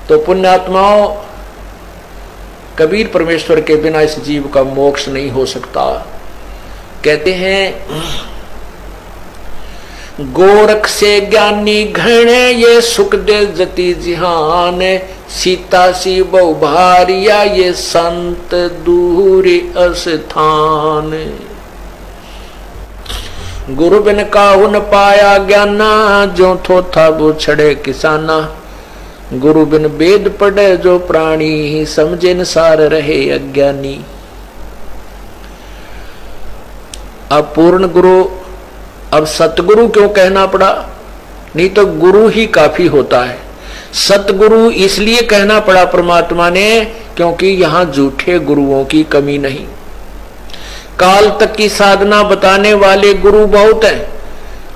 तो पुण्यात्माओं, कबीर परमेश्वर के बिना इस जीव का मोक्ष नहीं हो सकता। कहते हैं गोरख से ज्ञानी घणे ये सुख दे जति जिहान, सीता सी बहु भारिया ये संत दूरी अस्थान। गुरु बिन काहू न पाया ज्ञाना, जो थो था वो छड़े किसाना। गुरु बिन वेद पढ़े जो प्राणी, समझे न सार रहे अज्ञानी। अब पूर्ण गुरु, अब सतगुरु क्यों कहना पड़ा? नहीं तो गुरु ही काफी होता है। सतगुरु इसलिए कहना पड़ा परमात्मा ने क्योंकि यहां झूठे गुरुओं की कमी नहीं। काल तक की साधना बताने वाले गुरु बहुत हैं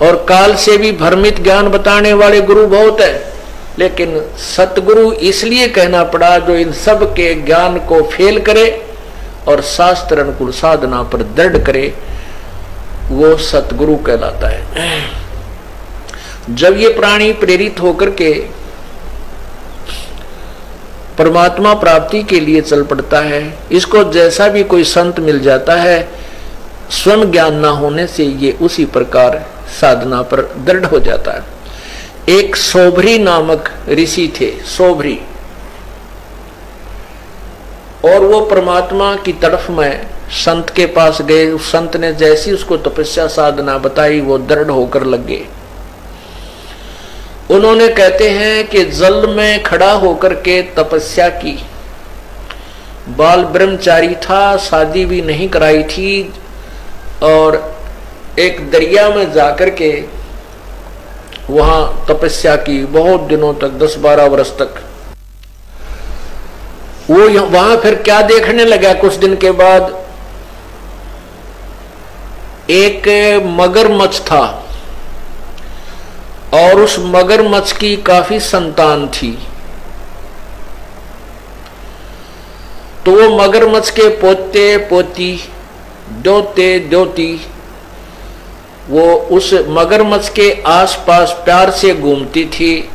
और काल से भी भ्रमित ज्ञान बताने वाले गुरु बहुत हैं, लेकिन सतगुरु इसलिए कहना पड़ा जो इन सब के ज्ञान को फेल करे और शास्त्र अनुकूल साधना पर दृढ़ करे, वो सतगुरु कहलाता है। जब ये प्राणी प्रेरित होकर के परमात्मा प्राप्ति के लिए चल पड़ता है, इसको जैसा भी कोई संत मिल जाता है, स्वयं ज्ञान ना होने से ये उसी प्रकार साधना पर दृढ़ हो जाता है। एक सोभरी नामक ऋषि थे, सोभरी, और वो परमात्मा की तरफ में संत के पास गए। उस संत ने जैसी उसको तपस्या साधना बताई, वो दृढ़ होकर लग गए। उन्होंने कहते हैं कि जल में खड़ा होकर के तपस्या की। बाल ब्रह्मचारी था, शादी भी नहीं कराई थी, और एक दरिया में जाकर के वहां तपस्या की बहुत दिनों तक, 10-12 वर्ष तक। वो वहां फिर क्या देखने लगा, कुछ दिन के बाद एक मगरमच्छ था और उस मगरमच्छ की काफी संतान थी। तो वो मगरमच्छ के पोते पोती, दोते दोती, वो उस मगरमच्छ के आसपास प्यार से घूमती थी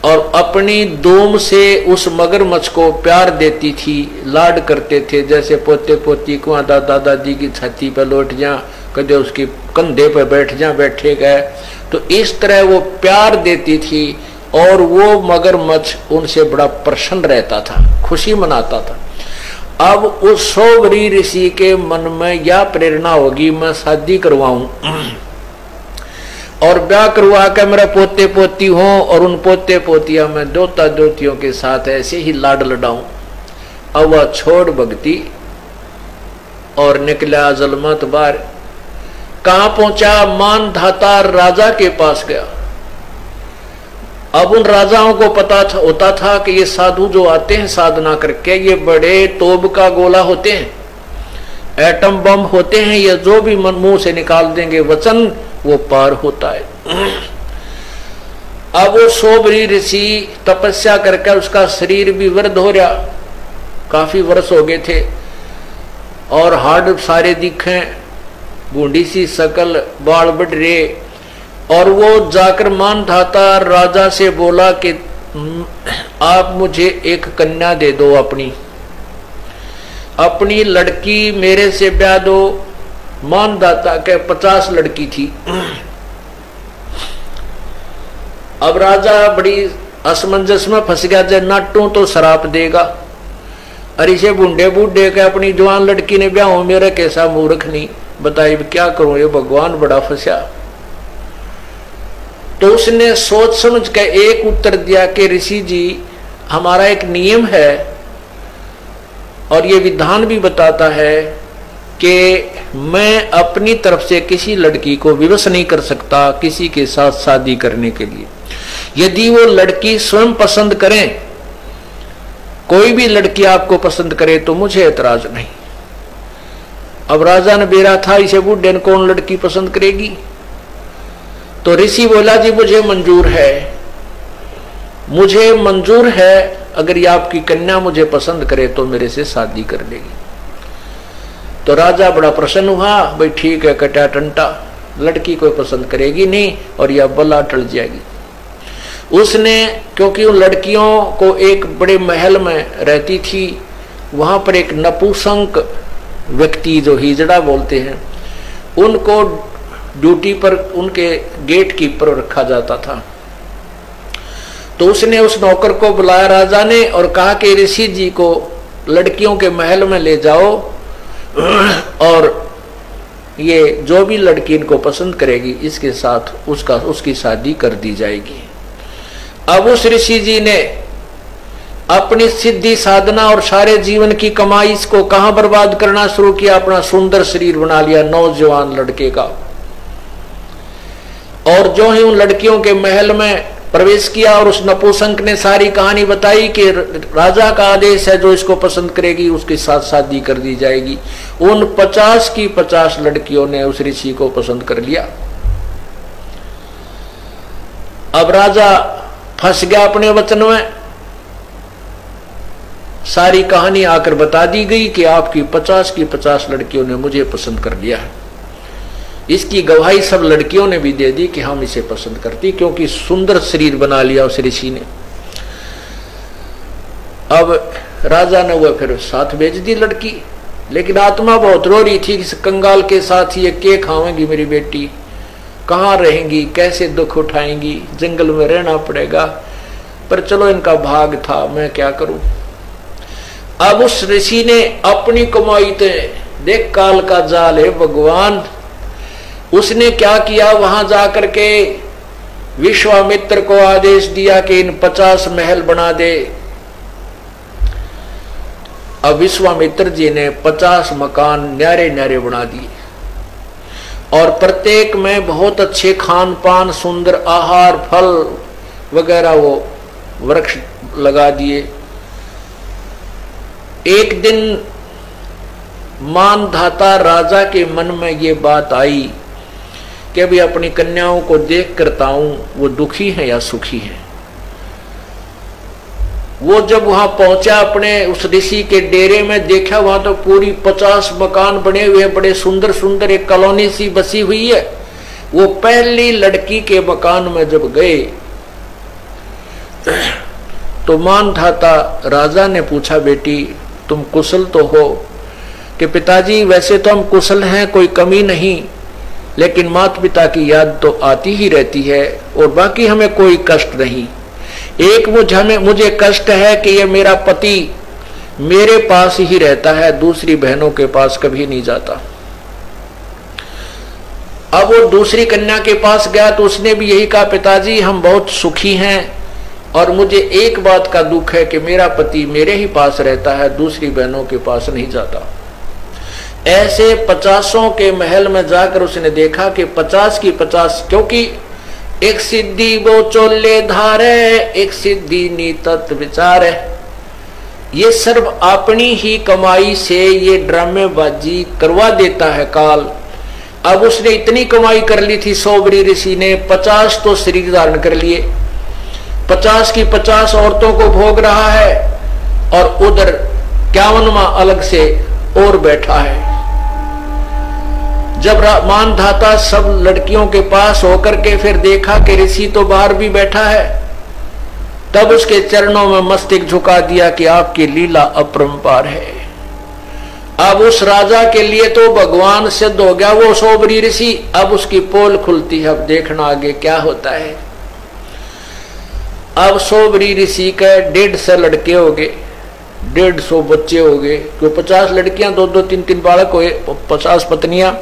और अपनी दूम से उस मगरमच्छ को प्यार देती थी, लाड करते थे। जैसे पोते पोती को दादा दादी की छाती पर लौट जा, कदे उसके कंधे पर बैठ जा, बैठे गए, तो इस तरह वो प्यार देती थी और वो मगरमच्छ उनसे बड़ा प्रसन्न रहता था, खुशी मनाता था। अब उस सोवरी ऋषि के मन में यह प्रेरणा होगी, मैं शादी करवाऊं और ब्याह करवा कर मेरा पोते पोती हो और उन पोते पोतियां में दोता दोतियों के साथ ऐसे ही लाड लडाऊं। अब वह छोड़ भक्ति और निकला जलमत बार। कहां पहुंचा? मान धाता राजा के पास गया। अब उन राजाओं को पता होता था कि ये साधु जो आते हैं साधना करके, ये बड़े तोब का गोला होते हैं, एटम बम होते हैं, ये जो भी मुंह से निकाल देंगे वचन वो पार होता है। अब वो सोबरी ऋषि तपस्या करके उसका शरीर भी वृद्ध हो रहा, काफी वर्ष हो गए थे, और हाड़ सारे दिखे, बूढ़ी सी शकल, बाल बढ़ रहे। और वो जाकर मान धाता राजा से बोला कि आप मुझे एक कन्या दे दो, अपनी लड़की मेरे से ब्याह दो। मान दाता के 50 लड़की थी। अब राजा बड़ी असमंजस में फंस गया, जब नाटू तो शराप देगा, अरे से बूढ़े बूढ़े के अपनी जवान लड़की ने ब्याह हो, मेरा कैसा मूर्ख नहीं, बताइए क्या करूं, ये भगवान बड़ा फंसा। तो उसने सोच समझ के एक उत्तर दिया कि ऋषि जी, हमारा एक नियम है और ये विधान भी बताता है कि मैं अपनी तरफ से किसी लड़की को विवश नहीं कर सकता किसी के साथ शादी करने के लिए। यदि वो लड़की स्वयं पसंद करें, कोई भी लड़की आपको पसंद करे तो मुझे एतराज नहीं। अब राजा ने बेरा था, इसे बूढ़े ने कौन लड़की पसंद करेगी? तो ऋषि बोला जी मुझे मंजूर है, अगर ये आपकी कन्या मुझे पसंद करे तो मेरे से शादी कर लेगी। तो राजा बड़ा प्रसन्न हुआ, भाई ठीक है, कटा टंटा, लड़की कोई पसंद करेगी नहीं और यह बला टल जाएगी। उसने, क्योंकि उन लड़कियों को एक बड़े महल में रहती थी, वहां पर एक नपुंसक व्यक्ति जो हिजड़ा बोलते हैं, उनको ड्यूटी पर उनके गेट कीपर रखा जाता था। तो उसने उस नौकर को बुलाया राजा ने और कहा कि ऋषि जी को लड़कियों के महल में ले जाओ और ये जो भी लड़की इनको पसंद करेगी इसके साथ उसकी शादी कर दी जाएगी। अब उस ऋषि जी ने अपनी सिद्धि साधना और सारे जीवन की कमाई इसको कहां बर्बाद करना शुरू किया, अपना सुंदर शरीर बना लिया नौजवान लड़के का। और जो ही उन लड़कियों के महल में प्रवेश किया और उस नपुंसक ने सारी कहानी बताई कि राजा का आदेश है, जो इसको पसंद करेगी उसके साथ शादी कर दी जाएगी। उन 50 की 50 लड़कियों ने उस ऋषि को पसंद कर लिया। अब राजा फंस गया अपने वचन में। सारी कहानी आकर बता दी गई कि आपकी 50 की 50 लड़कियों ने मुझे पसंद कर लिया है। इसकी गवाही सब लड़कियों ने भी दे दी कि हम इसे पसंद करती, क्योंकि सुंदर शरीर बना लिया उस ऋषि ने। अब राजा ने वह फिर साथ भेज दी लड़की, लेकिन आत्मा बहुत रो रही थी कि इस कंगाल के साथ ये के खाएंगी मेरी बेटी, कहाँ रहेंगी, कैसे दुख उठाएंगी, जंगल में रहना पड़ेगा। पर चलो इनका भाग था, मैं क्या करूं। अब उस ऋषि ने अपनी कमाई थे, देख काल का जाल है भगवान, उसने क्या किया, वहां जाकर के विश्वामित्र को आदेश दिया कि इन 50 महल बना दे। अब विश्वामित्र जी ने 50 मकान न्यारे न्यारे बना दिए और प्रत्येक में बहुत अच्छे खान पान, सुंदर आहार, फल वगैरह वो वृक्ष लगा दिए। एक दिन मानधाता राजा के मन में ये बात आई कि अभी अपनी कन्याओं को देख करता हूं वो दुखी है या सुखी है। वो जब वहां पहुंचा अपने उस ऋषि के डेरे में, देखा वहां तो पूरी 50 मकान बने हुए, बड़े सुंदर सुंदर, एक कॉलोनी सी बसी हुई है। वो पहली लड़की के मकान में जब गए तो मानधाता राजा ने पूछा, बेटी तुम कुशल तो हो? कि पिताजी वैसे तो हम कुशल हैं, कोई कमी नहीं, लेकिन माता पिता की याद तो आती ही रहती है और बाकी हमें कोई कष्ट नहीं। एक मुझे कष्ट है कि ये मेरा पति मेरे पास ही रहता है, दूसरी बहनों के पास कभी नहीं जाता। अब वो दूसरी कन्या के पास गया तो उसने भी यही कहा, पिताजी हम बहुत सुखी हैं और मुझे एक बात का दुख है कि मेरा पति मेरे ही पास रहता है, दूसरी बहनों के पास नहीं जाता। ऐसे 50 के महल में जाकर उसने देखा कि 50 की 50, क्योंकि एक सिद्धि वो चोले धारे, एक सिद्धि नीतत विचार है, ये सर्व अपनी ही कमाई से ये ड्रामेबाजी करवा देता है काल। अब उसने इतनी कमाई कर ली थी, सोबरी ऋषि ने 50 तो शरीर धारण कर लिए, 50 की 50 औरतों को भोग रहा है और उधर 51वां अलग से और बैठा है। जब मानधाता सब लड़कियों के पास होकर के फिर देखा कि ऋषि तो बाहर भी बैठा है, तब उसके चरणों में मस्तक झुका दिया कि आपकी लीला अपरंपार है। अब उस राजा के लिए तो भगवान सिद्ध हो गया वो सोबरी ऋषि। अब उसकी पोल खुलती है, अब देखना आगे क्या होता है। अब सोबरी ऋषि के 150 लड़के हो गए, 150 बच्चे हो गए, क्यों 50 लड़कियां, 2-2, 3-3 बालक हुए, 50 पत्नियां।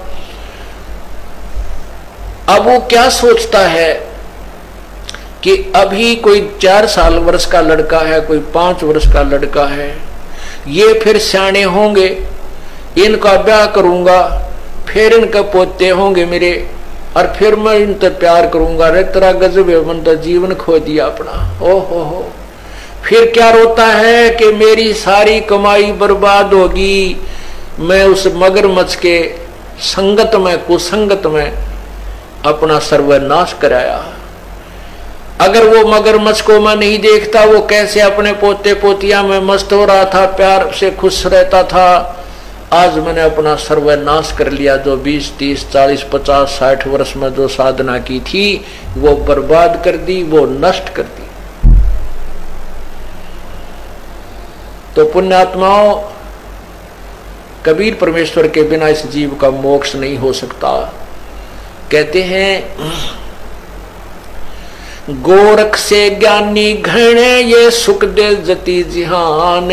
अब वो क्या सोचता है कि अभी कोई 4 साल वर्ष का लड़का है, कोई 5 वर्ष का लड़का है, ये फिर सियाने होंगे, इनका ब्याह करूंगा, फिर इनके पोते होंगे मेरे, और फिर मैं इनसे प्यार करूंगा। रे तेरा गजब है, मन तो जीवन खो दिया अपना। हो फिर क्या रोता है कि मेरी सारी कमाई बर्बाद होगी, मैं उस मगरमच्छ के संगत में, कुसंगत में अपना सर्वनाश कराया। अगर वो मगरमच्छ को मैं नहीं देखता, वो कैसे अपने पोते पोतिया में मस्त हो रहा था, प्यार से खुश रहता था, आज मैंने अपना सर्वनाश कर लिया। जो 20, 30, 40, 50, 60 वर्ष में जो साधना की थी वो बर्बाद कर दी, वो नष्ट कर दी। तो पुण्यात्माओं, कबीर परमेश्वर के बिना इस जीव का मोक्ष नहीं हो सकता। कहते हैं गोरख से ज्ञानी घणे ये सुख दे जति जिहान,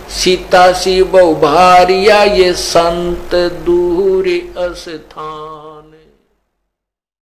सीता सी बहु भारिया ये संत दूरी अस्थान।